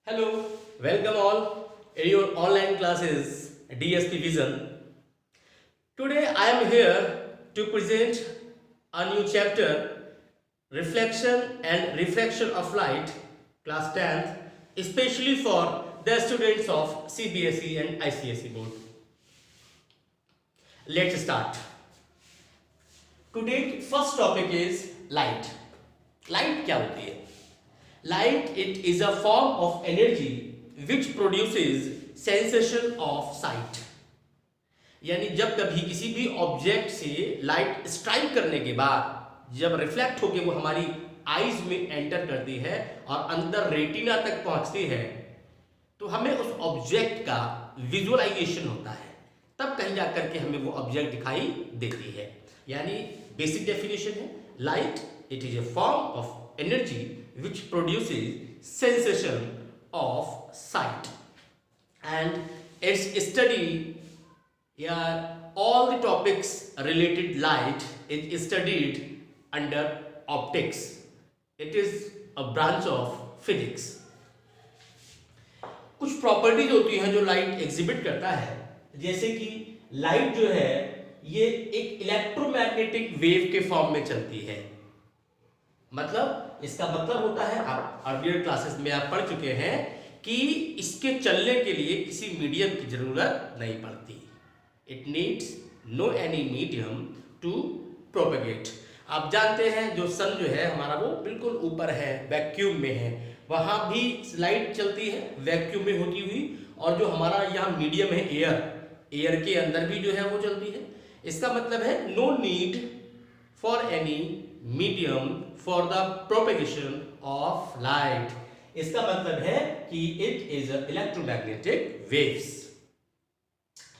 Hello, welcome all in your online classes DSP Vision. Today I am here to present a new chapter Reflection and Refraction of Light class 10th especially for the students of CBSE and ICSE board. Let's start. Today first topic is light. Light क्या होती है? Light, it is a form of energy which produces sensation of sight. यानी जब कभी किसी भी object से light strike करने के बाद जब रिफ्लेक्ट होकर वो हमारी आईज में एंटर करती है और अंदर रेटिना तक पहुंचती है तो हमें उस ऑब्जेक्ट का विजुअलाइजेशन होता है, तब कहीं जाकर के हमें वो ऑब्जेक्ट दिखाई देती है. यानी बेसिक डेफिनेशन है light, it is a form of energy which produces sensation of sight, and its study, all the topics related light is studied under optics. It is a branch of physics. कुछ properties होती हैं जो light exhibit करता है, जैसे कि light जो है ये एक इलेक्ट्रोमैग्नेटिक वेव के फॉर्म में चलती है. मतलब इसका मतलब होता है, आप अर्लियर क्लासेस में आप पढ़ चुके हैं कि इसके चलने के लिए किसी मीडियम की जरूरत नहीं पड़ती. It needs no any medium to propagate. आप जानते हैं जो सन जो है हमारा वो बिल्कुल ऊपर है, वैक्यूम में है, वहां भी लाइट चलती है वैक्यूम में होती हुई, और जो हमारा यहाँ मीडियम है एयर के अंदर भी जो है वो चलती है. इसका मतलब है no need for any medium for the propagation of light. इसका मतलब है कि it is electromagnetic waves.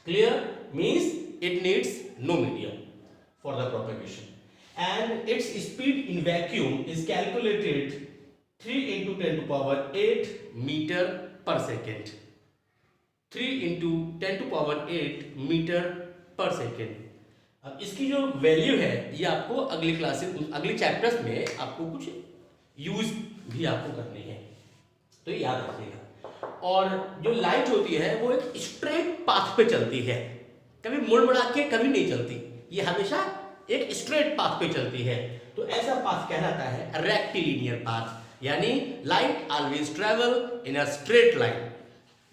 Clear? Means it needs no medium for the propagation and its speed in vacuum is calculated 3 into 10 to power 8 metre per second. 3 into 10 to power 8 metre per second. अब इसकी जो value है ये आपको अगली classes अगले chapters में आपको कुछ यूज भी आपको करने हैं, तो याद रखिएगा. और जो लाइट होती है वो एक स्ट्रेट पाथ पे चलती है, कभी मुड़ मुड़ा के कभी नहीं चलती, ये हमेशा एक स्ट्रेट पाथ पे चलती है. तो ऐसा पाथ कहलाता है रेक्टिलिनियर पाथ. यानी light always travel in a straight line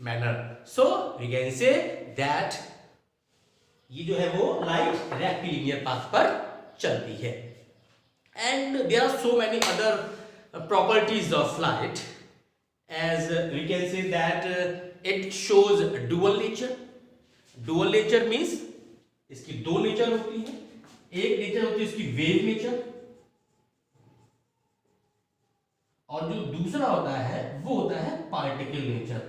manner. So we can say that ये जो है वो लाइट रेक्टिलिनियर पाथ पर चलती है. And there are so many other properties of light, as we can say that it shows dual nature. Dual nature means इसकी दो nature होती है. एक नेचर होती है इसकी वेव नेचर, और जो दूसरा होता है वो होता है पार्टिकल नेचर.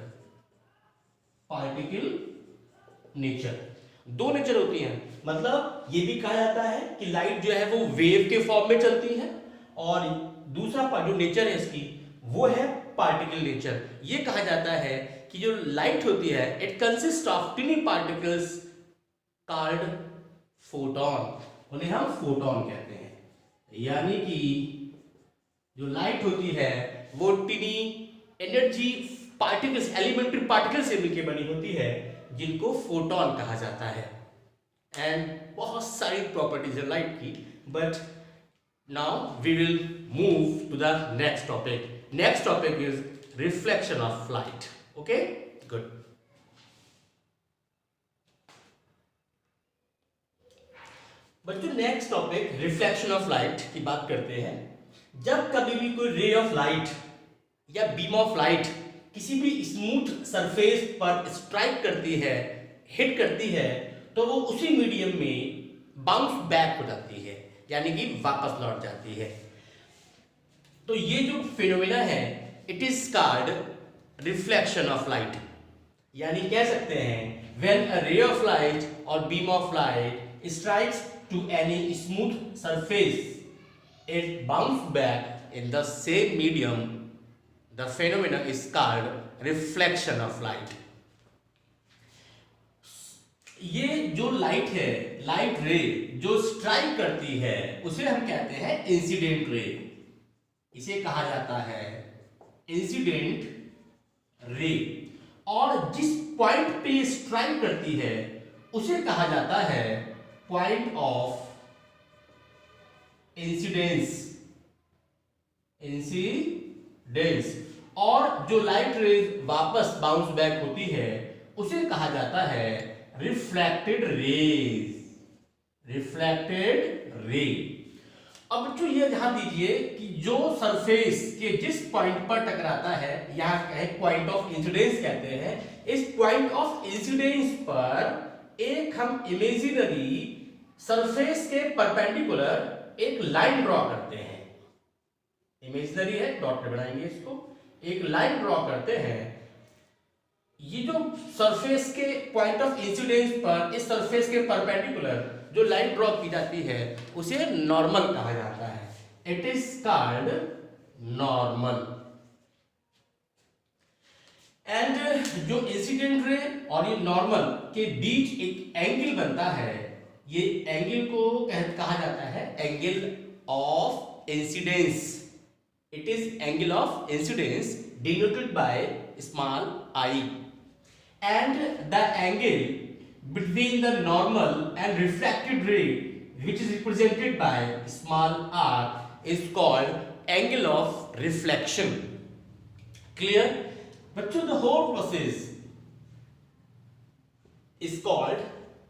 पार्टिकल नेचर दो नेचर होती हैं. मतलब ये भी कहा जाता है कि लाइट जो है वो वेव के फॉर्म में चलती है, और दूसरा जो नेचर है इसकी वो है पार्टिकल नेचर. ये कहा जाता है कि जो लाइट होती है it consist of टिनी particles called photon. उन्हें हम फोटॉन कहते हैं. यानी कि जो लाइट होती है वो tiny energy particles, elementary particles से मिलकर बनी होती है, जिनको फोटॉन कहा जाता है. एंड बहुत सारी प्रॉपर्टीज है लाइट की, but now we will move to the next topic. Next topic is reflection of light. Okay, good. बच्चों next topic reflection of light की बात करते हैं. जब कभी भी कोई रे ऑफ लाइट या बीम ऑफ लाइट किसी भी स्मूथ सरफेस पर स्ट्राइक करती है, हिट करती है, तो वो उसी मीडियम में बाउंस बैक हो जाती है, यानी कि वापस लौट जाती है. तो ये जो फिनोमेना है it is called reflection of light. यानी कह सकते हैं when a ray of light और beam of light strikes to any smooth surface it bounce back in the same medium. The phenomenon is called reflection of light. ये जो light है, light रे जो स्ट्राइक करती है उसे हम कहते हैं इंसिडेंट रे. इसे कहा जाता है इंसिडेंट रे, और जिस पॉइंट पे स्ट्राइक करती है उसे कहा जाता है पॉइंट ऑफ इंसिडेंस। इंसिडेंस, और जो लाइट रेज वापस बाउंस बैक होती है उसे कहा जाता है रिफ्लेक्टेड रेज। Reflected ray. अब बच्चों ये ध्यान दीजिए कि जो सरफेस के जिस पॉइंट पर टकराता है, यहां कहे पॉइंट ऑफ इंसिडेंस कहते हैं, इस पॉइंट ऑफ इंसिडेंस पर एक हम इमेजिनरी सरफेस के परपेंडिकुलर एक लाइन ड्रॉ करते हैं। इमेजिनरी है, डॉट बनाएंगे इसको, एक लाइन ड्रॉ करते हैं। ये जो सरफेस के पॉइंट ऑफ इंसिडेंस पर इस सरफेस के परपेंडिकुलर जो लाइन ड्रॉ की जाती है उसे नॉर्मल कहा जाता है। It is called normal. And जो इंसिडेंट रे और ये नॉर्मल के बीच एक एंगल बनता है, ये एंगल को कहा जाता है angle of incidence. It is angle of incidence denoted by small I, and the angle between the normal and refracted ray, which is represented by small r, is called angle of reflection. Clear? बच्चों, the whole process is called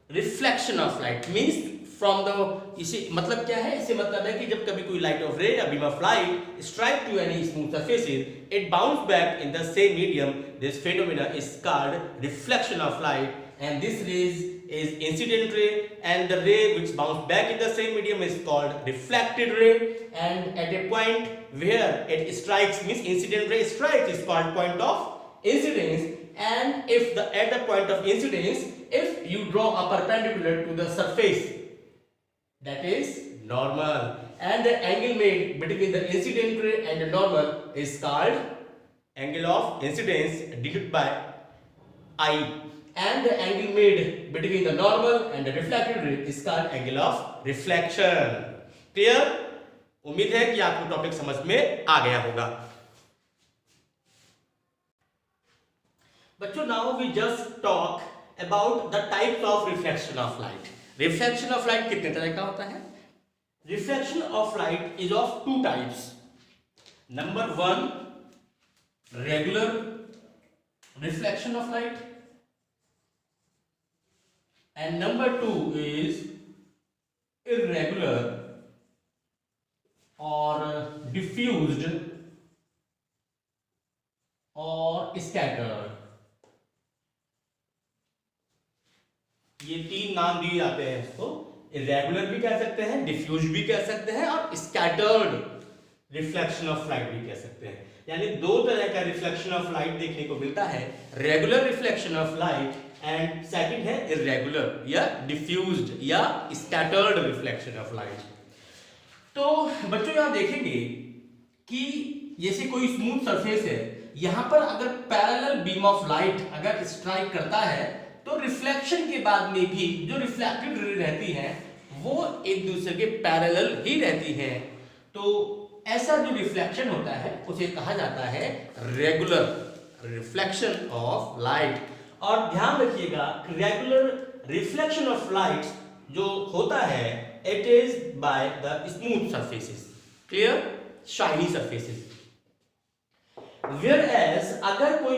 reflection of light. Means from the, इसे मतलब क्या है? इसे मतलब है कि जब कभी कोई light of ray या beam of light strike to any smooth surfaces, it bounce back in the same medium. This phenomena is called reflection of light, and this rays is incident ray, and the ray which bounce back in the same medium is called reflected ray. And at a point where it strikes, means incident ray strikes, is called point of incidence. And if at the point of incidence, if you draw a perpendicular to the surface, that is normal, and the angle made between the incident ray and the normal is called angle of incidence denoted by I, and the angle made between the normal and the reflected ray is called angle of reflection. Clear? उम्मीद है कि आपको topic समझ में आ गया होगा। बच्चों, now we just talk about the types of reflection of light. Reflection of light कितने तरह का होता है? Reflection of light is of two types. Number one, regular reflection of light, and number two is irregular और diffused और scattered. ये तीन नाम दिए जाते हैं इसको। इरेगुलर भी कह सकते हैं, डिफ्यूज भी कह सकते हैं, और स्कैटर्ड रिफ्लेक्शन ऑफ लाइट भी कह सकते हैं। यानी दो तरह का रिफ्लेक्शन ऑफ लाइट देखने को मिलता है, regular reflection of light and second है इरेगुलर या डिफ्यूज्ड या स्कैटर्ड रिफ्लेक्शन ऑफ लाइट। तो बच्चों यहां देखेंगे कि जैसे कोई स्मूथ सरफेस है, यहां पर अगर पैरेलल बीम ऑफ लाइट अगर स्ट्राइक करता है तो रिफ्लेक्शन के बाद में भी जो रिफ्लेक्टेड रे रहती है वो एक दूसरे के पैरेलल ही रहती है। तो ऐसा जो रिफ्लेक्शन होता है उसे कहा जाता है रेगुलर रिफ्लेक्शन ऑफ लाइट। और ध्यान रखिएगा, रेगुलर रिफ्लेक्शन ऑफ लाइट जो होता है it is by the smooth surfaces, clear, shiny surfaces. Whereas अगर कोई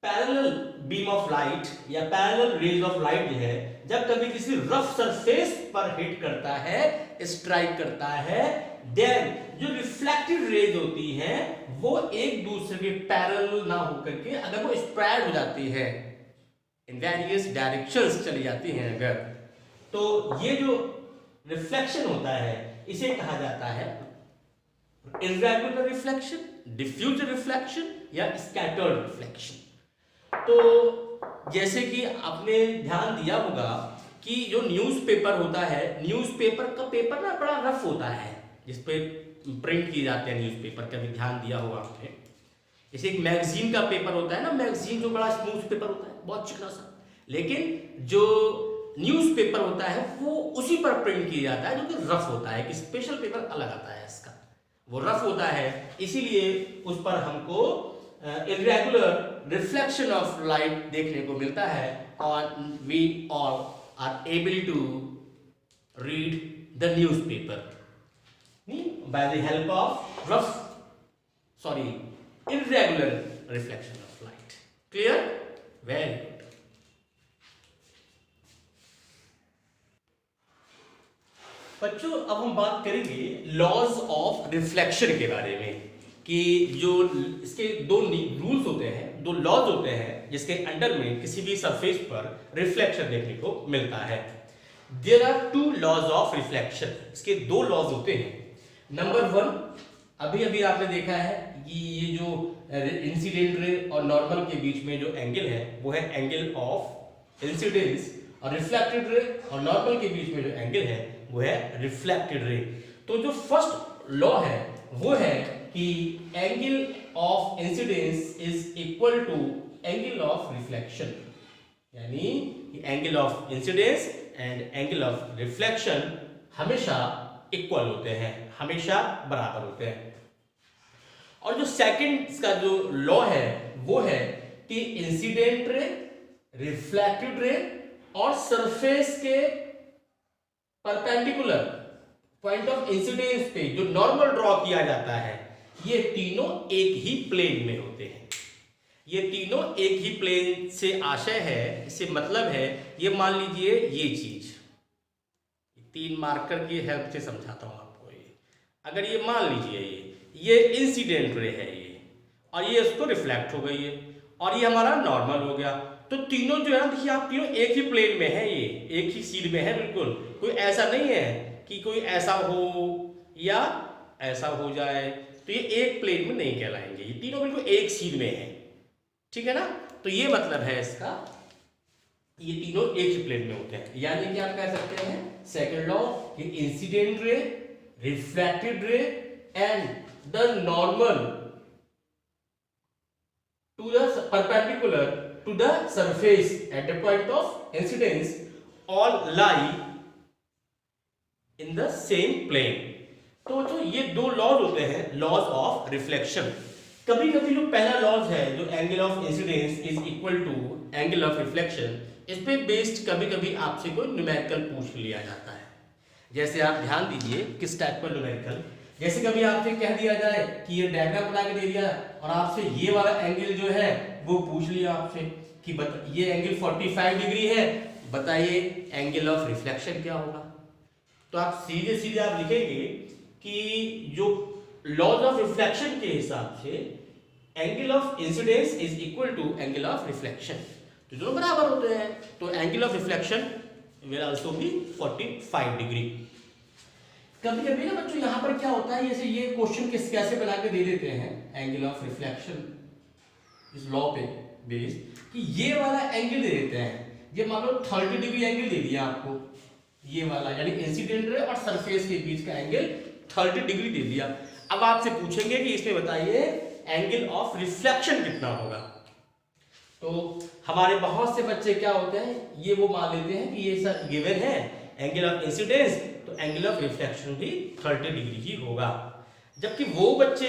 पैरेलल बीम ऑफ लाइट या पैरेलल रेज ऑफ लाइट जो है जब कभी किसी रफ सरफेस पर हिट करता है, स्ट्राइक करता है, देन जो रिफ्लेक्टेड रेज होती हैं वो एक दूसरे के पैरेलल ना होकर के अगर वो स्प्रेड हो जाती है, इन वेरियस डायरेक्शंस चली जाती हैं अगर, तो ये जो रिफ्लेक्शन होता है इसे कहा जाता है इर्रेगुलर रिफ्लेक्शन, डिफ्यूज रिफ्लेक्शन या स्कैटर्ड रिफ्लेक्शन। तो जैसे कि आपने ध्यान दिया होगा कि जो न्यूज़पेपर होता है, न्यूज़पेपर का पेपर ना बड़ा रफ होता है जिसपे प्रिंट किए जाते हैं न्यूज़पेपर, कभी ध्यान दिया होगा आपने। जैसे एक मैगजीन का पेपर होता है ना, मैगजीन जो बड़ा स्मूथ पेपर होता है, बहुत चिकना सा, लेकिन जो न्यूज़पेपर होता है वो उसी पर प्रिंट किया जाता है जो कि रफ होता है। एक स्पेशल पेपर अलग आता है इसका, वो रफ होता है, इसीलिए उस पर हमको इरेगुलर रिफ्लेक्शन ऑफ लाइट देखने को मिलता है और we all are able to read the newspaper by the help of irregular reflection of light. Clear? Very good. बच्चों अब हम बात करेंगे लॉज ऑफ रिफ्लेक्शन के बारे में कि जो इसके दो रूल्स होते हैं, दो लॉज होते हैं जिसके अंडर में किसी भी सरफेस पर रिफ्लेक्शन देखने को मिलता है. There are two laws of reflection. इसके दो लॉज होते हैं. नंबर 1, अभी अभी आपने देखा है कि ये जो इंसिडेंट रे और नॉर्मल के बीच में जो एंगल है वो है एंगल ऑफ इंसिडेंस, और रिफ्लेक्टेड रे और नॉर्मल के बीच में जो एंगल है वो है रिफ्लेक्टेड रे. तो जो फर्स्ट लॉ है वो है कि angle of incidence is equal to angle of reflection, यानी angle of incidence and angle of reflection हमेशा इक्वल होते हैं, हमेशा बराबर होते हैं. और जो सेकंड का जो लॉ है वो है कि इंसिडेंट रे, रिफ्लेक्टेड रे और सरफेस के परपेंडिकुलर पॉइंट ऑफ इंसिडेंस पे जो नॉर्मल ड्रॉ किया जाता है ये तीनों एक ही प्लेन में होते हैं. ये तीनों एक ही प्लेन से आशय है, इससे मतलब है ये मान लीजिए ये चीज 3 मार्कर की हेल्प से समझाता हूं आपको. ये अगर ये मान लीजिए ये इंसिडेंट रे है ये, और ये उसको रिफ्लेक्ट हो गई है, और ये हमारा नॉर्मल हो गया. तो तीनों जो है ना, देखिए आप तीनों एक ही प्लेन में है, ये एक ही सीध में है बिल्कुल. कोई ऐसा नहीं है कि कोई ऐसा हो या ऐसा हो जाए, तो ये एक प्लेन में नहीं कहलाएंगे. ये तीनों बिल्कुल एक सीध में है, ठीक है ना. तो ये मतलब है इसका, ये तीनों एक ही प्लेन में होते हैं. यानी कि आप कह सकते हैं सेकंड लॉ कि incident ray, reflected ray and the normal to the perpendicular to the surface at the point of incidence all lie in the same plane. तो जो ये दो लॉज होते हैं, लॉज ऑफ रिफ्लेक्शन. कभी कभी जो पहला लॉज है जो angle of incidence is equal to angle of reflection, इस पे बेस्ड कभी कभी आपसे कोई न्यूमेरिकल पूछ लिया जाता है. जैसे आप ध्यान दीजिए किस टाइप का न्यूमेरिकल. जैसे कभी आपसे कह दिया जाए कि ये डायग्राम बना के दे दिया और आपसे ये वाला एंगल जो है वो पूछ लिया आपसे कि ये एंगल 45 डिग्री है, बताइए एंगल ऑफ रिफ्लेक्शन क्या होगा. तो आप सीधे सीधे आप लिखेंगे कि जो लॉज ऑफ रिफ्लेक्शन के हिसाब से angle of incidence is equal to angle of reflection, तो दोनों बराबर होते हैं. तो angle of reflection will also be 45 degree. कभी कभी ना बच्चों यहाँ पर क्या होता है, जैसे ये क्वेश्चन कैसे बना के दे देते हैं एंगल ऑफ रिफ्लेक्शन इस लॉ पे बेस्ड कि ये वाला एंगल दे देते हैं. ये मान लो 30 डिग्री एंगल दे दिया आपको, ये वाला यानी इंसिडेंट रे और सरफेस के बीच का एंगल 30 डिग्री दे दिया. अब आपसे पूछेंगे कि इसमें बताइए एंगल ऑफ रिफ्लेक्शन कितना होगा. तो हमारे बहुत से बच्चे क्या होते हैं, ये वो मान लेते हैं कि ये सर गिवन है एंगल ऑफ इंसिडेंस, तो एंगल ऑफ रिफ्लेक्शन भी 30 डिग्री ही होगा. जबकि वो बच्चे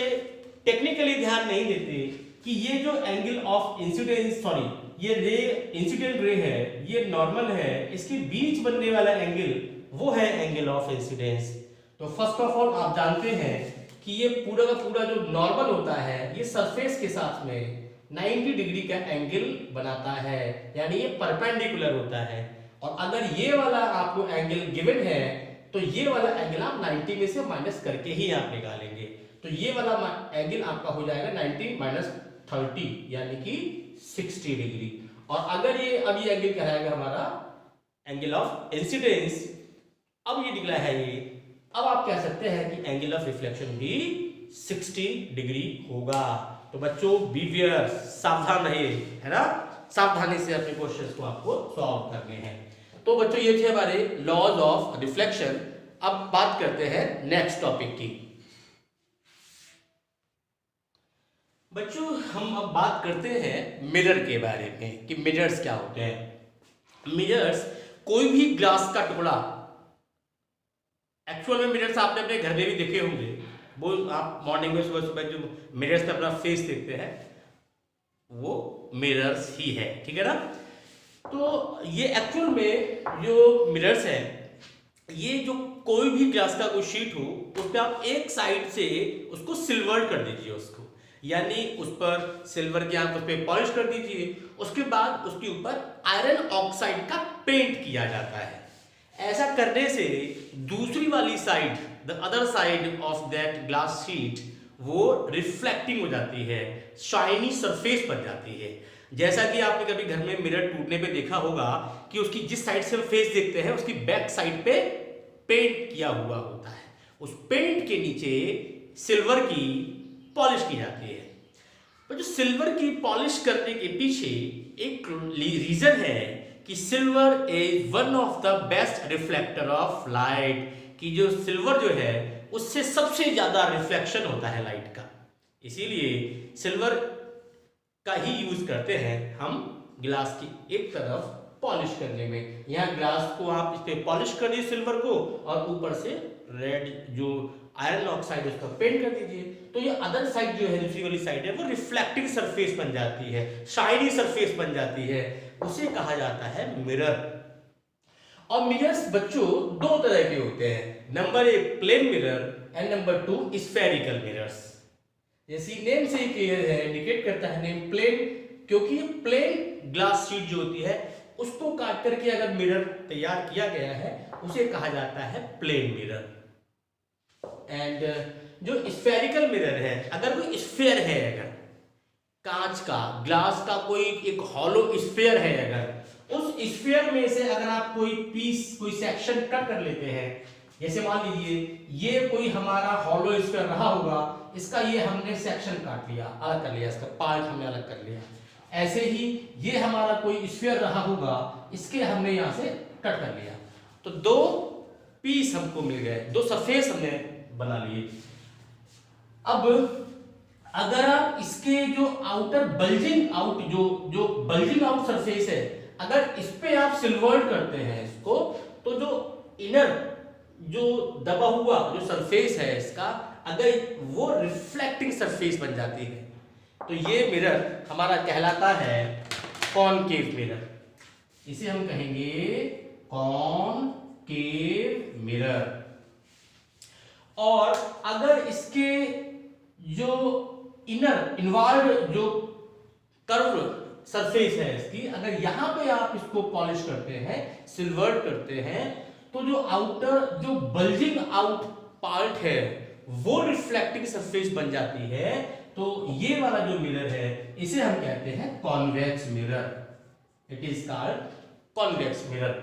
टेक्निकली ध्यान नहीं देते कि ये जो एंगल ऑफ इंसिडेंस, सॉरी ये रे इंसिडेंट रे है, ये नॉर्मल है, इसके बीच बनने वाला एंगल वो है एंगल ऑफ इंसिडेंस. तो फर्स्ट ऑफ ऑल आप जानते हैं कि ये पूरा का पूरा जो नॉर्मल होता है ये सरफेस के साथ में 90 डिग्री का एंगल बनाता है, यानी ये परपेंडिकुलर होता है. और अगर ये वाला आपको एंगल गिवन है तो ये वाला एंगल आप 90 में से माइनस करके ही आप निकालेंगे. तो ये वाला एंगल आपका हो जाएगा 90 माइनस 30 यानी कि 60 डिग्री. और अगर ये अब ये एंगल कहलाएगा हमारा एंगल ऑफ इंसिडेंस, अब ये निकला है ये, अब आप कह सकते हैं कि एंगल ऑफ रिफ्लेक्शन भी 60 डिग्री होगा. तो बच्चों बीवियर, सावधान रहिए, है ना, सावधानी से अपने क्वेश्चंस को आपको सॉल्व करने हैं. तो बच्चों ये थे हमारे लॉज ऑफ रिफ्लेक्शन. अब बात करते हैं नेक्स्ट टॉपिक की. बच्चों हम अब बात करते हैं मिरर के बारे में कि मिरर्स क्या होते हैं. मिरर्स कोई भी ग्लास का टुकड़ा, एक्चुअल में मिरर्स आपने अपने घर में भी देखे होंगे, वो आप मॉर्निंग में सुबह सुबह जो मिरर्स में अपना फेस देखते हैं वो मिरर्स ही है, ठीक है ना। तो ये एक्चुअल में जो मिरर्स है, ये जो कोई भी ग्लास का कोई शीट हो उस पर आप एक साइड से उसको सिल्वर कर दीजिए उसको, यानी उस पर सिल्वर की आप उस पर पॉलिश कर दीजिए, उसके बाद उसके ऊपर आयरन ऑक्साइड का पेंट किया जाता है। ऐसा करने से दूसरी वाली side, the other side of that glass sheet, वो रिफ्लेक्टिंग हो जाती है, शाइनी सरफेस बन जाती है। जैसा कि आपने कभी घर में मिरर टूटने पे देखा होगा कि उसकी जिस साइड से हम फेस देखते हैं उसकी बैक साइड पे पेंट किया हुआ होता है, उस पेंट के नीचे सिल्वर की पॉलिश की जाती है। पर जो सिल्वर की पॉलिश करने के पीछे एक रीजन है कि silver is one of the best reflector of light, कि जो सिल्वर जो है उससे सबसे ज्यादा रिफ्लेक्शन होता है लाइट का, इसीलिए सिल्वर का ही यूज करते हैं हम ग्लास की एक तरफ पॉलिश करने में। यहाँ ग्लास को आप इस पे पॉलिश कर दीजिए सिल्वर को, और ऊपर से रेड जो आयरन ऑक्साइड उसका पेंट कर दीजिए, तो ये अदर साइड जो है, दूसरी वाली साइड है, वो रिफ्लेक्टिंग सरफेस बन जाती है, शाइनी सरफेस बन जाती है, उसे कहा जाता है मिरर। और मिरर्स बच्चों दो तरह के होते हैं, number 1 plane mirror and number 2 spherical mirrors. जैसे नेम से ही क्लियर है, इंडिकेट करता है नेम प्लेन, क्योंकि प्लेन ग्लास शीट जो होती है उसको काट करके अगर मिरर तैयार किया गया है उसे कहा जाता है प्लेन मिरर। एंड जो स्फेरिकल मिरर है, अगर कोई स्फेयर है, अगर कांच का ग्लास का कोई एक हॉलो स्फेयर है, अगर उस स्फेयर में से अगर आप कोई पीस कोई सेक्शन कट कर लेते हैं, जैसे मान लीजिए ये कोई हमारा हॉलो स्फेयर रहा होगा, इसका ये हमने सेक्शन काट लिया, अलग कर लिया, इसका पार्ट हमने अलग कर लिया। ऐसे ही ये हमारा कोई स्फीयर रहा होगा, इसके हमने यहां से कट कर लिया, तो दो पीस हमको मिल गए, दो सरफेस हमने बना लिए। अब अगर आप इसके जो आउटर बल्जिंग आउट जो बल्जिंग आउट सरफेस है, अगर इस पे आप सिल्वर्ड करते हैं इसको, तो जो इनर जो दबा हुआ जो सरफेस है इसका, अगर वो रिफ्लेक्टिंग सरफेस बन जाती है, तो ये मिरर हमारा कहलाता है कॉनकेव मिरर। इसे हम कहेंगे कॉनकेव मिरर। और अगर इसके जो इनर इनवॉल्व जो कर्व सरफेस है इसकी, अगर यहां पे आप इसको पॉलिश करते हैं, सिल्वर करते हैं, तो जो आउटर जो बल्जिंग आउट पार्ट है वो रिफ्लेक्टिंग सरफेस बन जाती है। तो ये वाला जो मिरर है इसे हम कहते हैं convex mirror, it is called convex mirror.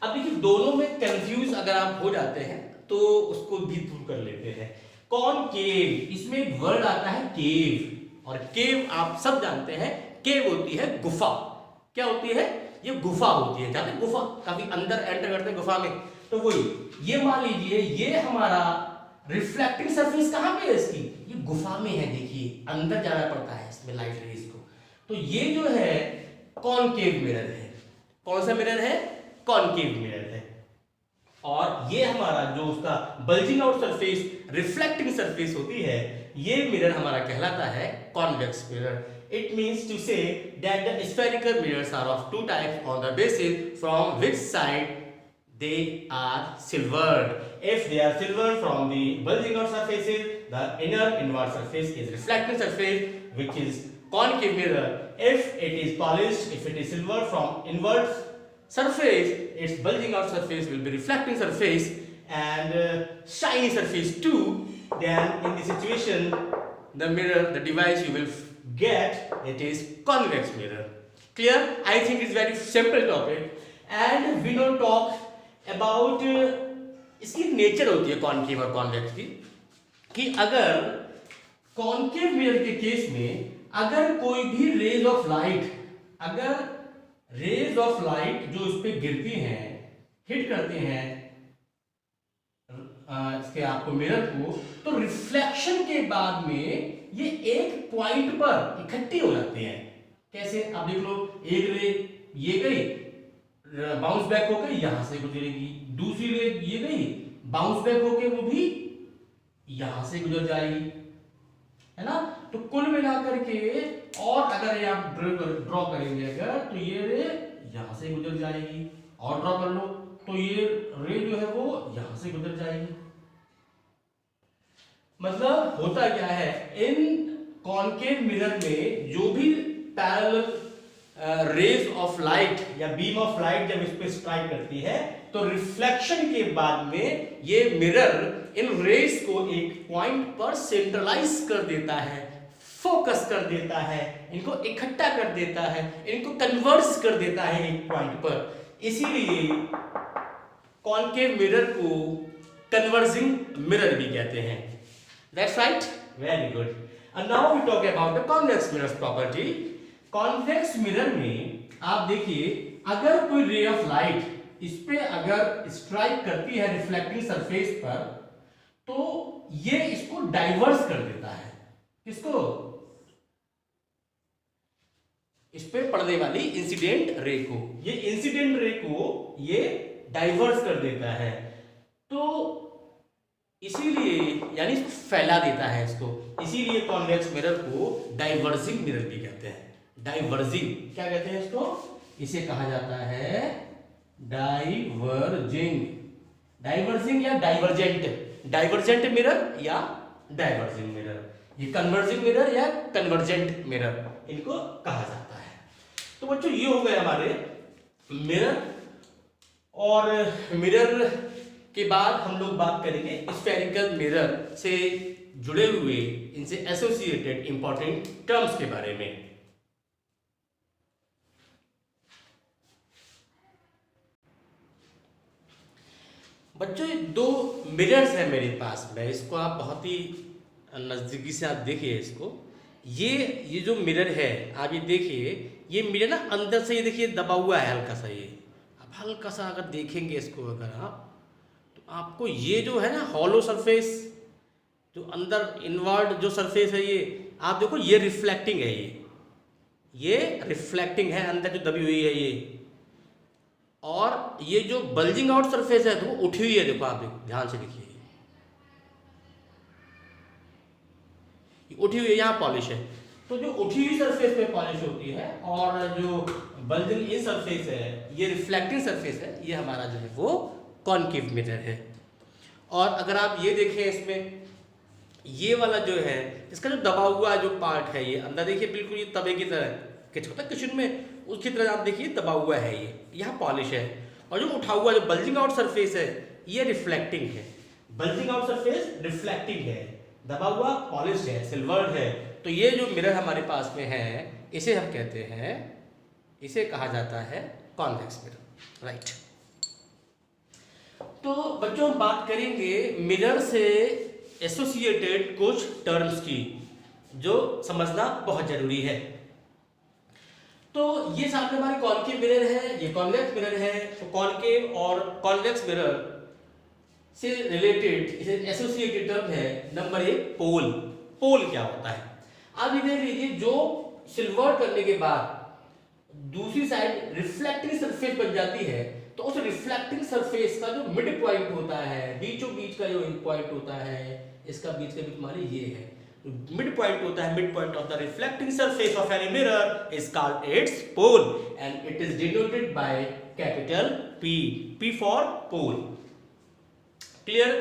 अब देखिए दोनों में कंफ्यूज अगर आप हो जाते हैं तो उसको भी दूर कर लेते हैं। कॉनकेव, इसमें एक वर्ड आता है केव, और केव आप सब जानते हैं, केव होती है गुफा। क्या होती है? ये गुफा होती है, जानते हैं गुफा, काफी अंदर एंटर करते हैं गुफा में, तो वही। ये मान लीजिए ये हमारा रिफ्लेक्टिंग सरफेस कहां पे है इसकी, ये गुफा में है, देखिए अंदर जाना पड़ता है इसमें लाइट रेज को। तो ये जो है कॉनकेव मिरर है। कौन सा मिरर है? कॉनकेव मिरर है। और ये हमारा जो उसका bulging out surface reflecting surface होती है, ये मिरर हमारा कहलाता है convex mirror. It means to say that the spherical mirrors are of two types on the basis from which side they are silvered. If they are silvered from the bulging out surfaces, the inner inward surface is reflecting surface, which is concave mirror. If it is polished, if it is silver from inward surface, its bulging out surface will be reflecting surface and shiny surface too. Then in this situation, the mirror, the device you will get, it is convex mirror. Clear? I think it's very simple topic, and we don't talk about इसकी nature होती है concave और convex की, कि अगर concave mirror के case में अगर कोई भी रेज ऑफ लाइट, अगर रेज ऑफ लाइट जो इस पे गिरती हैं, हिट करते हैं इसके आपको मिरर को, तो रिफ्लेक्शन के बाद में ये एक पॉइंट पर इकट्ठी हो जाते हैं। कैसे? आप देख लो, एक रे ये गई, बाउंस बैक होकर यहां से गुजरेगी, दूसरी रे ये गई, बाउंस बैक होकर वो भी यहां से गुजर जाएगी, है ना। तो कुल मिलाकर के, और अगर ये आप ड्रॉ करेंगे अगर, तो ये रे यहां से गुजर जाएगी, और ड्रॉ कर लो तो ये रे जो है वो यहां से गुजर जाएगी। मतलब होता क्या है, इन कॉनकेव मिरर में जो भी पैरेलल रेज ऑफ लाइट या बीम ऑफ लाइट जब इस पे स्ट्राइक करती है, तो रिफ्लेक्शन के बाद में ये मिरर इन रेज को एक पॉइंट पर सेंट्रलाइज कर देता है, फोकस कर देता है, इनको इकट्ठा कर देता है, इनको कन्वर्ज कर देता है एक पॉइंट पर। इसीलिए कॉनकेव मिरर को कन्वर्जिंग मिरर भी कहते हैं। That's right, very good. And now we talk about the convex mirrors property. Convex mirror में आप देखिए, अगर कोई रे ऑफ लाइट इस पे अगर स्ट्राइक करती है रिफ्लेक्टिंग सरफेस पर, तो ये इसको डाइवर्स कर देता है। किसको? इस पे पड़ने वाली इंसिडेंट रे को, ये इंसिडेंट रे को ये डाइवर्स कर देता है। तो इसीलिए यानी इसको फैला देता है इसको, इसीलिए कॉन्वेक्स मिरर को डाइवर्जिंग मिरर भी कहते हैं। डाइवर्जिंग क्या कहते हैं इसको? इसे कहा जाता है डाइवर्जिंग, डाइवर्जिंग या डाइवर्जेंट, डाइवर्जेंट मिरर या डाइवर्जिंग मिरर, ये कन्वर्जिंग मिरर या कन्वर्जेंट मिरर इनको कहा जाता है। तो बच्चों ये हो गए हमारे मिरर, और मिरर के बाद हम लोग बात करेंगे स्फेरिकल मिरर से जुड़े हुए, इनसे एसोसिएटेड इंपॉर्टेंट टर्म्स के बारे में। बच्चों दो मिरर्स हैं मेरे पास में, इसको आप बहुत ही नज़दीकी से आप देखिए इसको। ये जो मिरर है आप ये देखिए, ये मिरर ना अंदर से ये देखिए दबा हुआ है हल्का सा। ये अब हल्का सा अगर देखेंगे इसको अगर आप, तो आपको ये जो है ना हॉलो सरफेस, जो अंदर इनवर्ड जो सरफेस है, ये आप देखो ये रिफ्लेक्टिंग है, ये रिफ्लेक्टिंग है अंदर जो दबी हुई है ये। और ये जो बल्जिंग आउट सरफेस है तो वो उठी हुई है, देखो आप ध्यान से देखिए, उठी हुई है, यहाँ पॉलिश है। तो जो उठी हुई सरफेस पे पॉलिश होती है, और जो बल्जिंग इन सरफेस है, ये रिफ्लेक्टिंग सरफेस है, ये हमारा जो है वो कॉनकेव मिरर है। और अगर आप ये देखें इसमें, ये वाला जो है इसका जो दबा हुआ जो पार्ट है, ये अंदर देखिए बिल्कुल ये तवे की तरह कुछ होता है किचन में, उसकी तरह आप देखिए दबा हुआ है, ये यहाँ पॉलिश है। और जो उठा हुआ जो बल्जिंग आउट सरफेस है, ये रिफ्लेक्टिंग है। बल्जिंग आउट सरफेस रिफ्लेक्टिंग है, दबा हुआ पॉलिश है, सिल्वर्ड है। तो ये जो मिरर हमारे पास में है, इसे हम कहते हैं, इसे कहा जाता है कॉन्वेक्स मिरर, राइट। तो बच्चों हम बात करेंगे मिरर से एसोसिएटेड कुछ टर्म्स की, जो समझना बहुत जरूरी है। तो ये सामने हमारे कॉनकेव मिरर है, ये कॉन्वेक्स मिरर है। तो कॉनकेव और कॉन्वेक्स मिरर से रिलेटेड इसे एसोसिएटेड टर्म है नंबर 1 पोल। पोल क्या होता है? आप ये देख लीजिए, जो सिल्वर करने के बाद दूसरी साइड रिफ्लेक्टिंग सरफेस बन जाती है, तो उस रिफ्लेक्टिंग सरफेस का जो मिड पॉइंट होता है, बीचों बीच का जो पॉइंट होता है, इसका बीच के बीच माने ये है मिड पॉइंट होता है। Mid point of the reflecting surface of any mirror is called its pole and it is denoted by capital P, P for pole. Clear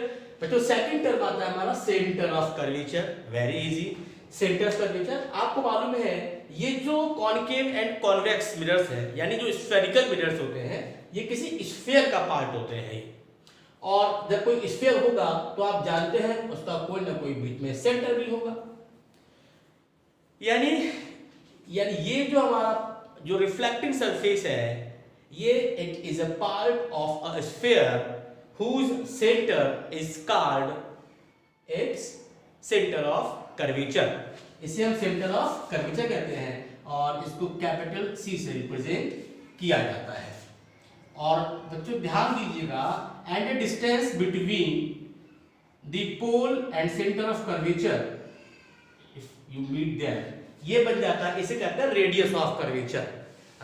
बच्चों? सेकंड टर्म आता है हमारा centre of curvature. Very easy, centre of curvature आपको मालूम है, ये जो concave and convex mirrors है, यानी जो स्फेरिकल मिरर्स होते हैं, ये किसी स्फीयर का पार्ट होते हैं। और जब कोई स्फीयर होगा तो आप जानते हैं उसका कोई ना कोई बीच में सेंटर भी होगा। यानी ये जो हमारा जो रिफ्लेक्टिंग सरफेस है, ये it is a part of a sphere whose center is called its center of curvature। इसे हम सेंटर ऑफ कर्वेचर कहते हैं, और इसको कैपिटल C से रिप्रेजेंट किया जाता है। और बच्चों ध्यान दीजिएगा, eight a distance between the pole and center of curvature, if you meet them, ये बन जाता है, इसे कहते हैं radius of curvature.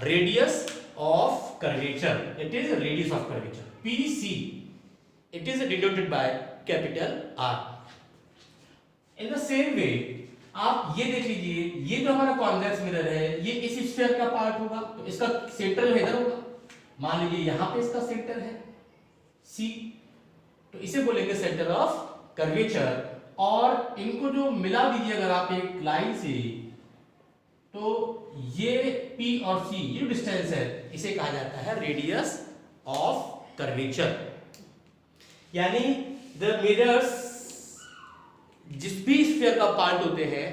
Radius of curvature, it is radius of curvature PC, it is denoted by capital R। In the same way, आप ये देख लीजिए, ये जो हमारा कॉन्वेक्स मिरर है ये इस स्फीयर का पार्ट होगा, तो इसका सेंटर इधर होगा। मान लीजिए यहां पे इसका सेंटर है सी, तो इसे बोलेंगे सेंटर ऑफ कर्वेचर। और इनको जो मिला दीजिए अगर आप एक लाइन से, तो ये P और C ये जो डिस्टेंस है इसे कहा जाता है रेडियस ऑफ कर्वेचर। यानी द मिरर्स जिस भी स्फीयर का पार्ट होते हैं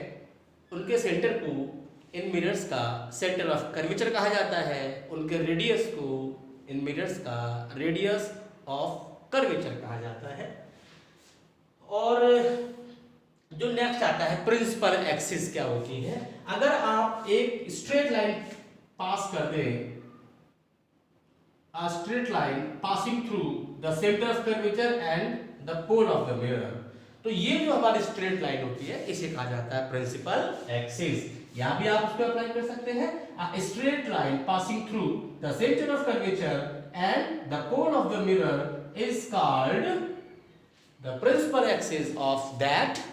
उनके सेंटर को इन मिरर्स का सेंटर ऑफ कर्वेचर कहा जाता है, उनके रेडियस को इन मिरर्स का रेडियस ऑफ कर्वेचर कहा जाता है। और जो नेक्स्ट आता है प्रिंसिपल एक्सिस क्या होती है। अगर आप एक स्ट्रेट लाइन पास कर दें, a straight line passing through the center of curvature and the pole of the mirror, तो ये जो हमारी स्ट्रेट लाइन होती है इसे कहा जाता है प्रिंसिपल एक्सिस। यहां भी आप उसको अप्लाई कर सकते हैं। a straight line passing through the center of curvature and the pole of the mirror is called the principal axis of that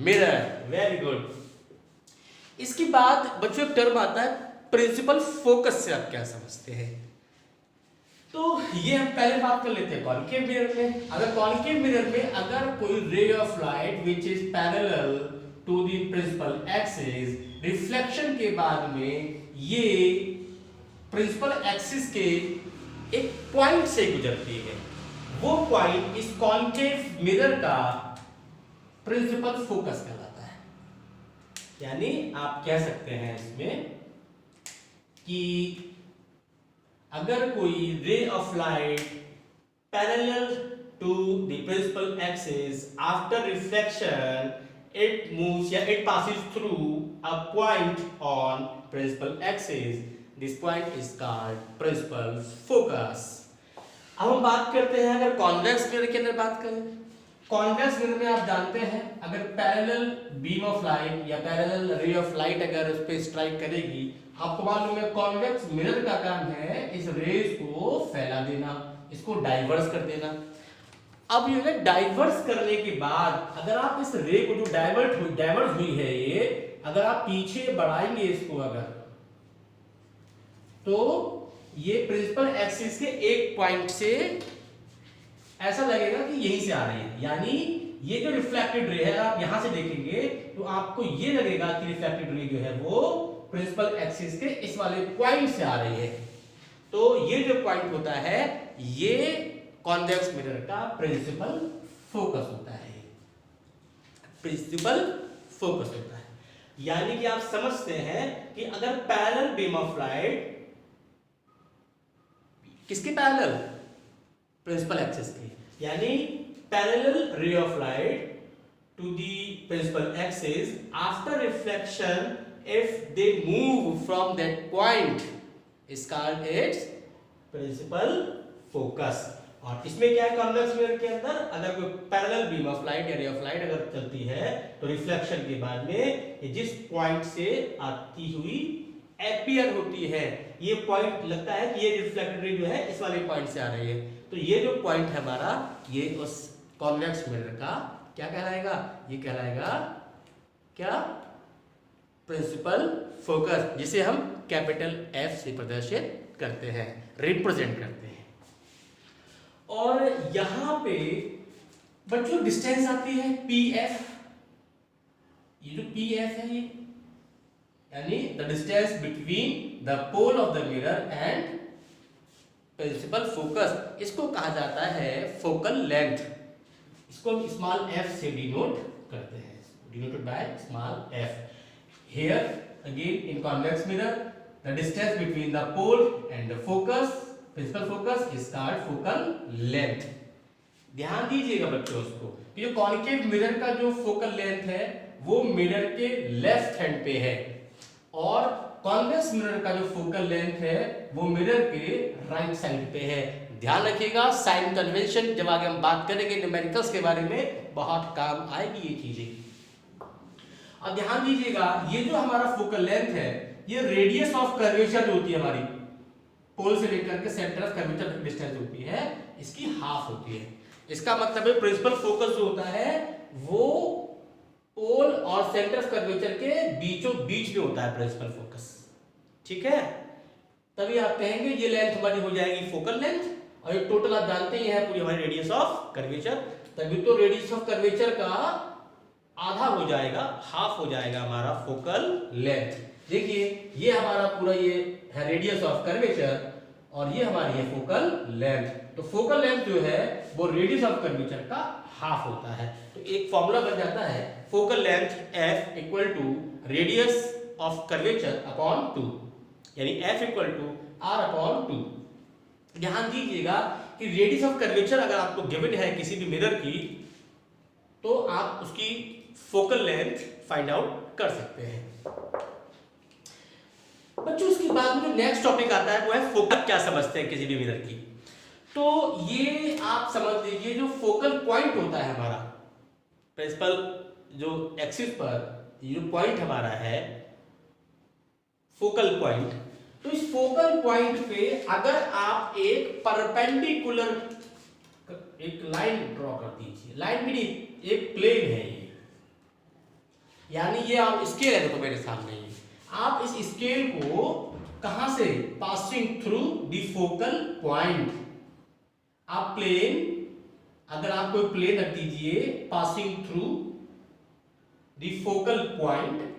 mirror. Very good. इसके बाद बच्चों एक टर्म आता है प्रिंसिपल फोकस से आप क्या समझते हैं। तो ये हम पहले बात कर लेते हैं कॉन्केव मिरर में। अगर कॉन्केव मिरर में अगर कोई ray of light which is parallel to the principal axis, reflection के बाद में ये प्रिंसिपल एक्सिस के एक पॉइंट से गुजरती है, वो पॉइंट इस कॉन्केव मिरर का प्रिंसिपल फोकस कहलाता है। यानी आप कह सकते हैं इसमें कि अगर कोई ray of light parallel to the principal axis after reflection it moves या it passes through a point on principal axis, this point is called principal focus. अब हम बात करते हैं अगर कॉन्वेक्स मिरर के अंदर बात करें। कॉन्वेक्स मिरर में आप जानते हैं अगर पैरेलल बीम ऑफ लाइट या पैरेलल रे ऑफ लाइट अगर उस पर स्ट्राइक करेगी, आपको मालूम है कॉन्वेक्स मिरर का काम है इस रेज को फैला देना, इसको डाइवर्स कर देना। अब ये डाइवर्स करने के बाद अगर आप इस रे को जो डाइवर्स हुई है ये अगर आप पीछे बढ़ाएंगे इसको अगर, तो ये प्रिंसिपल एक्सिस के एक पॉइंट से ऐसा लगेगा कि यहीं से आ रही है। यानी ये जो रिफ्लेक्टेड रे है आप यहां से देखेंगे तो आपको ये लगेगा कि रिफ्लेक्टेड रे जो है वो प्रिंसिपल एक्सिस के इस वाले पॉइंट से आ रही है। तो ये जो पॉइंट होता है ये कॉन्वेक्स मिरर का प्रिंसिपल फोकस होता है, प्रिंसिपल फोकस होता है। यानी कि आप समझते हैं कि अगर पैरेलल बीम ऑफ लाइट किसके पैरेलल, प्रिंसिपल एक्सिस के, यानी parallel ray of light to the principal axis after reflection if they move from that point is called its principal focus। और इसमें क्या है कॉन्वेक्स मिरर के अंदर अगर कोई पैरेलल बीम ऑफ लाइट या रे ऑफ लाइट अगर चलती है तो रिफ्लेक्शन के बाद में ये जिस पॉइंट से आती हुई अपीयर होती है, ये पॉइंट लगता है कि ये रिफ्लेक्टेड रे जो है इस वाले पॉइंट से आ रही है, तो ये जो पॉइंट है हमारा ये उस कॉन्वेक्स मिरर का क्या कहलाएगा, ये कहलाएगा क्या, प्रिंसिपल फोकस, जिसे हम कैपिटल F से प्रदर्शित करते हैं, रिप्रेजेंट करते हैं। और यहां पे बच्चों डिस्टेंस आती है PF, ये जो PF है ये यानी the distance between the pole of the mirror and principal focus, इसको कहा जाता है फोकल लेंथ। इसको हम स्मॉल f से डिनोट करते हैं, denoted by small f। Here again in convex mirror the distance between the pole and the focus, principal focus is called focal length। ध्यान दीजिएगा बच्चों उसको कि जो कॉन्केव मिरर का जो फोकल लेंथ है वो मिरर के लेफ्ट हैंड पे है और कॉन्वेक्स मिरर का जो फोकल लेंथ है वो मिरर के राइट साइड पे है। ध्यान रखिएगा साइन कन्वेंशन जब आगे हम बात करेंगे न्यूमेरिकल्स के बारे में बहुत काम आएगी ये चीजें। अब ध्यान दीजिएगा ये जो हमारा फोकल लेंथ है ये रेडियस ऑफ कर्वेचर जो होती है हमारी पोल से लेकर के सेंटर ऑफ कर्वेचर डिस्टेंस होती है इसकी हाफ होती है। इसका मतलब है प्रिंसिपल फोकस जो होता है वो पोल और सेंटर ऑफ कर्वेचर के बीचों बीच में होता है प्रिंसिपल फोकस, ठीक है। तभी आप कहेंगे ये लेंथ हमारी हो जाएगी फोकल लेंथ, और ये टोटल आप जानते ही है पूरी हमारी रेडियस ऑफ कर्वेचर, तभी तो रेडियस ऑफ कर्वेचर का आधा हो जाएगा, हाफ हो जाएगा हमारा फोकल लेंथ। देखिए ये हमारा पूरा ये है रेडियस ऑफ कर्वेचर और ये हमारी है फोकल लेंथ। तो फोकल लेंथ जो है वो रेडियस ऑफ कर्वेचर का हाफ होता है। तो एक फॉर्मूला बन जाता है focal length F equal to radius of curvature upon 2, यानी F equal to R upon 2। ध्यान दीजिएगा कि रेडियस ऑफ कर्वेचर अगर आपको गिवन है किसी भी मिरर की, तो आप उसकी फोकल लेंथ फाइंड आउट कर सकते हैं। बच्चों उसके बाद में जो नेक्स्ट टॉपिक आता है वो है फोकल क्या समझते हैं किसी भी मिरर की। तो ये आप समझ लीजिए जो फोकल पॉइंट होता है हमारा प्रिंसिपल जो एक्सिस पर ये जो पॉइंट हमारा है फोकल पॉइंट, तो इस फोकल पॉइंट पे अगर आप एक परपेंडिकुलर एक लाइन ड्रॉ कर दीजिए, लाइन भी नहीं एक प्लेन है ये, यानी ये आप स्केल है तो मेरे सामने ही, आप इस स्केल को कहां से passing through the focal point, आप प्लेन अगर आप कोई प्लेन रख दीजिए passing through the focal point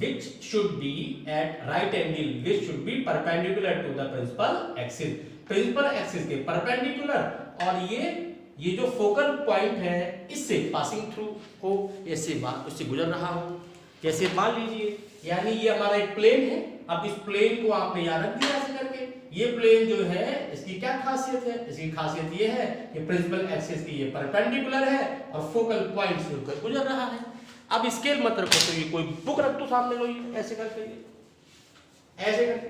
which should be at right angle, which should be perpendicular to the principal axis, principal axis के perpendicular, और ये जो फोकल पॉइंट है इससे पासिंग थ्रू हो, इससे गुजर रहा हो। जैसे मान लीजिए यानी ये हमारा एक प्लेन है, अब इस प्लेन को आपने याद रख दिया ऐसे करके। ये प्लेन जो है इसकी क्या खासियत है, इसकी खासियत ये है कि प्रिंसिपल एक्सिस की ये परपेंडिकुलर है और फोकल पॉइंट से होकर गुजर रहा है। अब स्केल मत रखो, तो ये कोई बुक रख दो सामने लो ऐसे करके, ऐसे करके,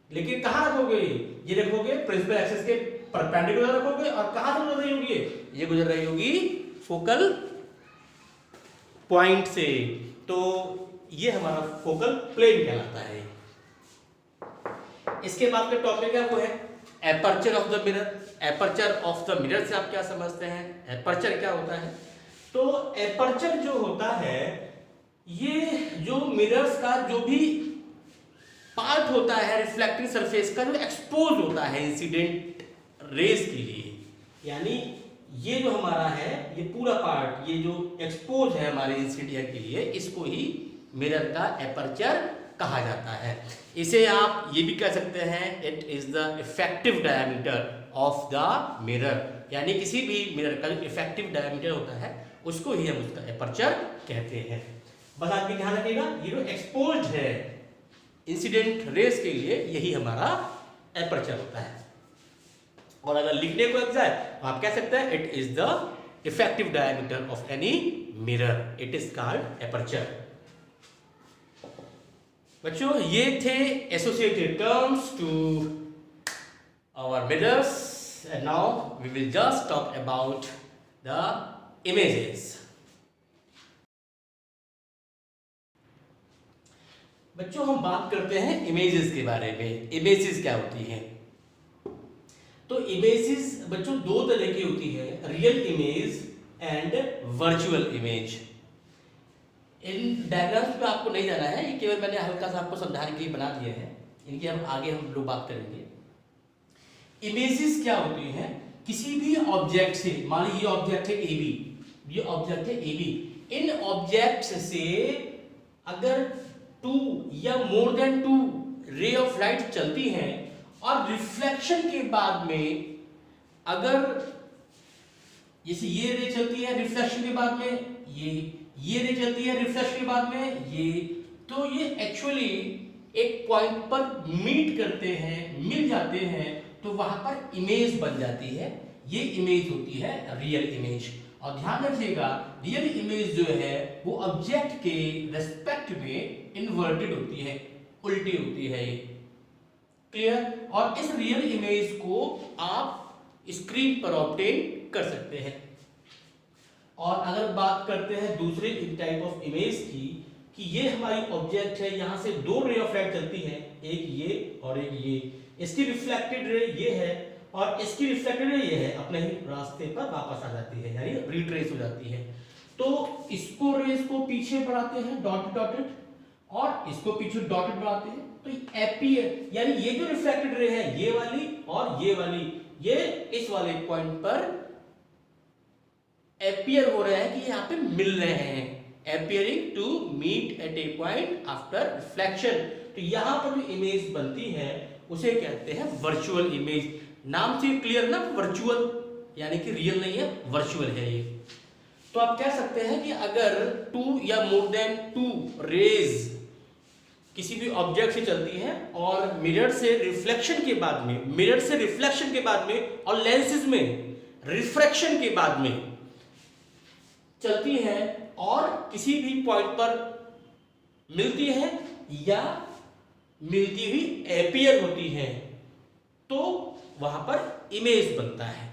लेकिन कहाँ रखोगे, ये रखोगे प्रिंसिपल एक्सिस के परपेंडिकुलर रखोगे, और कहाँ से गुजर रही होगी ये गुजर रही होगी फोकल पॉइंट से। तो ये हमारा फोकल प्लेन कहलाता है। इसके बाद का टॉपिक है वो है aperture of the mirror. Aperture of the mirror से आप क्या समझते हैं, एपर्चर क्या होता है? तो एपर्चर जो होता है ये जो मिरर्स का जो भी पार्ट होता है रिफ्लेक्टिंग सरफेस का जो एक्सपोज होता है इंसिडेंट रेज के लिए, यानी ये जो हमारा है ये पूरा पार्ट ये जो एक्सपोज है हमारे इंसिडेंट के लिए, इसको ही मिरर का एपर्चर कहा जाता है। इसे आप ये भी कह सकते हैं it is the effective diameter of the mirror, यानी किसी भी मिरर का जो इफेक्टिव डायमीटर होता है उसको ही हम उसका एपर्चर कहते हैं। बस आप भी ध्यान रखिएगा ये जो एक्सपोज्ड है इंसिडेंट रेस के लिए यही हमारा एपर्चर होता है। और अगर लिखने को लग जाए तो आप कह सकते हैं it is the effective diameter of any mirror, it is called aperture. बच्चों ये थे associated terms to our mirrors, and now we will just talk about the images. बच्चों हम बात करते हैं इमेजेस के बारे में। इमेजेस क्या होती हैं? तो इमेजेस बच्चों दो तरह की होती है, real image and virtual image. In diagrams पे आपको नहीं जाना है, ये केवल मैंने हल्का सा आपको समझाने के लिए बना दिए हैं, इनकी हम आगे हम लोग बात करेंगे। इमेजेस क्या होती हैं? किसी भी ऑब्जेक्ट से, मान लीजिए ये ऑब्जेक्ट है ए बी, ये ऑब्जेक्ट है ए बी, इन ऑब्जेक्ट्स से अगर 2 या मोर देन 2 रे ऑफ लाइट चलती हैं और रिफ्लेक्शन के बाद में अगर जैसे ये रे चलती है रिफ्लेक्शन के बाद में ये रे चलती है रिफ्लेक्शन के बाद में ये, तो ये एक्चुअली एक पॉइंट पर मीट करते हैं, मिल जाते हैं, तो वहां पर इमेज बन जाती है। ये इमेज होती है रियल इमेज। और ध्यान रखिएगा रियल इमेज जो है वो ऑब्जेक्ट के रेस्पेक्ट में इन्वर्टेड होती है, उल्टी होती है ये, क्लियर? और इस रियल इमेज को आप स्क्रीन पर ऑब्टेन कर सकते हैं। और अगर बात करते हैं दूसरे टाइप ऑफ इमेज की, कि ये हमारी ऑब्जेक्ट है, यहां से 2 रे ऑफ लाइट चलती है, एक ये और एक ये, इसकी रिफ्लेक्टेड रे ये है और इसकी रिफ्लेक्टेड रे ये है, अपने ही रास्ते पर वापस आ जाती है, यानी रिट्रेस हो जाती है। तो इसको रेस को पीछे बढ़ाते हैं डॉटेड डॉटेड, और इसको पीछे डॉटेड बढ़ाते हैं, तो एपियर यानी ये जो रिफ्लेक्टेड रे है ये वाली और ये वाली, ये इस वाले पॉइंट पर एपियर हो रहा है कि यहाँ पे मिल रहे हैं, appearing to meet at a point after reflection। तो यहाँ पर जो इमेज बनती है उसे कहते हैं वर्चुअल इमेज। नाम से क्लियर ना, वर्चुअल यानी कि रियल नहीं है, वर्चुअल है ये। तो आप कह सकते हैं कि अगर 2 या मोर देन 2 रेज किसी भी ऑब्जेक्ट से चलती है और मिरर से रिफ्लेक्शन के बाद में, मिरर से रिफ्लेक्शन के बाद में और लेंसेज में रिफ्रैक्शन के बाद में चलती है और किसी भी पॉइंट पर मिलती है या मिलती हुई एपियर होती है, तो वहां पर इमेज बनता है।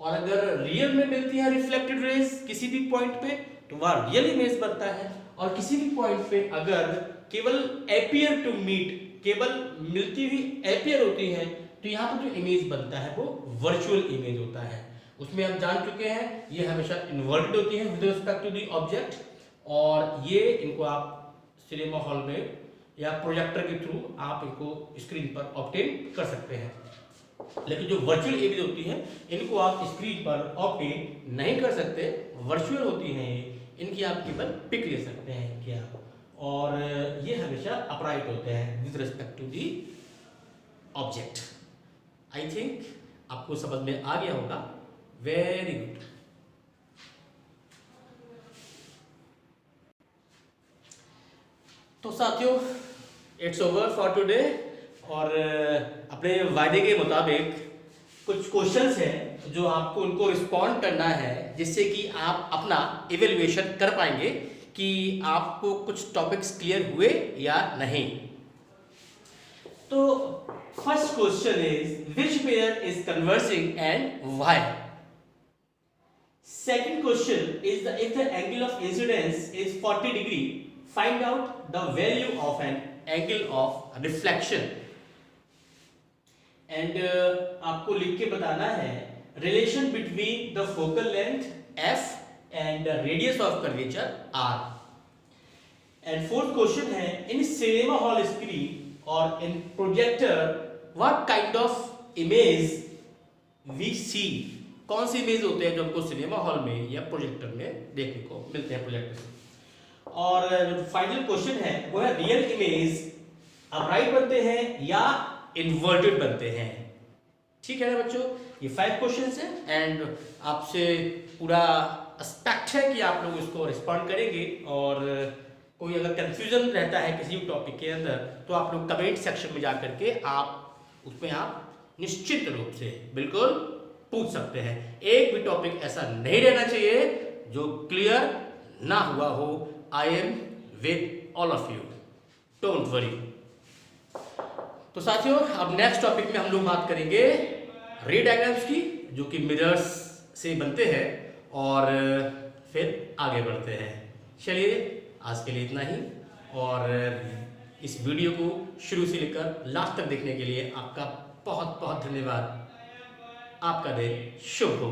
और अगर रियल में मिलती है रिफ्लेक्टेड रेज किसी भी पॉइंट पे, तो वह रियल इमेज बनता है। और किसी भी पॉइंट पे अगर केवल एपियर टू मीट, केवल मिलती हुई एपियर होती है, तो यहाँ पर जो इमेज बनता है वो वर्चुअल इमेज होता है। उसमें हम जान चुके हैं ये हमेशा इन्वर्टेड होती है with respect to the object, और ये इनको आप सिनेमा हॉल में या प्रोजेक्टर के थ्रू आप इनको स्क्रीन पर ऑब्टेन कर सकते हैं। लेकिन जो वर्चुअल इमेज होती है इनको आप स्क्रीन पर ऑब्टेन नहीं कर सकते, वर्चुअल होती हैं ये, इनकी आप केवल पिक ले सकते हैं क्या, और ये हमेशा अपराइट होते हैं with respect to the object. I think आपको समझ में आ गया होगा। Very good. तो साथियों, इट्स ओवर फॉर टुडे, और अपने वायदे के मुताबिक कुछ क्वेश्चंस हैं जो आपको उनको रिस्पॉन्ड करना है, जिससे कि आप अपना इवेल्युएशन कर पाएंगे कि आपको कुछ टॉपिक्स क्लियर हुए या नहीं। तो first question is which pair is conversing and why. Second question is if the angle of incidence is 40 degree, find out the value of an angle of reflection। And आपको लिख के बताना है relation between the focal length f and the radius of curvature r। And fourth question है in cinema hall screen or in projector what kind of image we see। कौन सी image होते हैं जो हमको सिनेमा हॉल में या projector में देखने को मिलते हैं प्रोजेक्टर से। और फाइनल क्वेश्चन है वो है रियल इमेज अपराइट बनते हैं या इन्वर्टेड बनते हैं। ठीक है ना बच्चों, ये 5 क्वेश्चंस हैं एंड आपसे पूरा एक्सपेक्ट है कि आप लोग इसको रिस्पॉन्ड करेंगे। और कोई अगर कंफ्यूजन रहता है किसी भी टॉपिक के अंदर तो आप लोग कमेंट सेक्शन में जाकर के आप उसमें आप निश्चित रूप से बिल्कुल पूछ सकते हैं। एक भी टॉपिक ऐसा नहीं रहना चाहिए जो क्लियर ना हुआ हो। I am with all of you, don't worry. तो साथियों, अब नेक्स्ट टॉपिक में हम लोग बात करेंगे रे डायग्राम्स की, जो कि मिरर्स से बनते हैं, और फिर आगे बढ़ते हैं। चलिए आज के लिए इतना ही, और इस वीडियो को शुरू से लेकर लास्ट तक देखने के लिए आपका बहुत बहुत धन्यवाद। आपका दिन शुभ हो।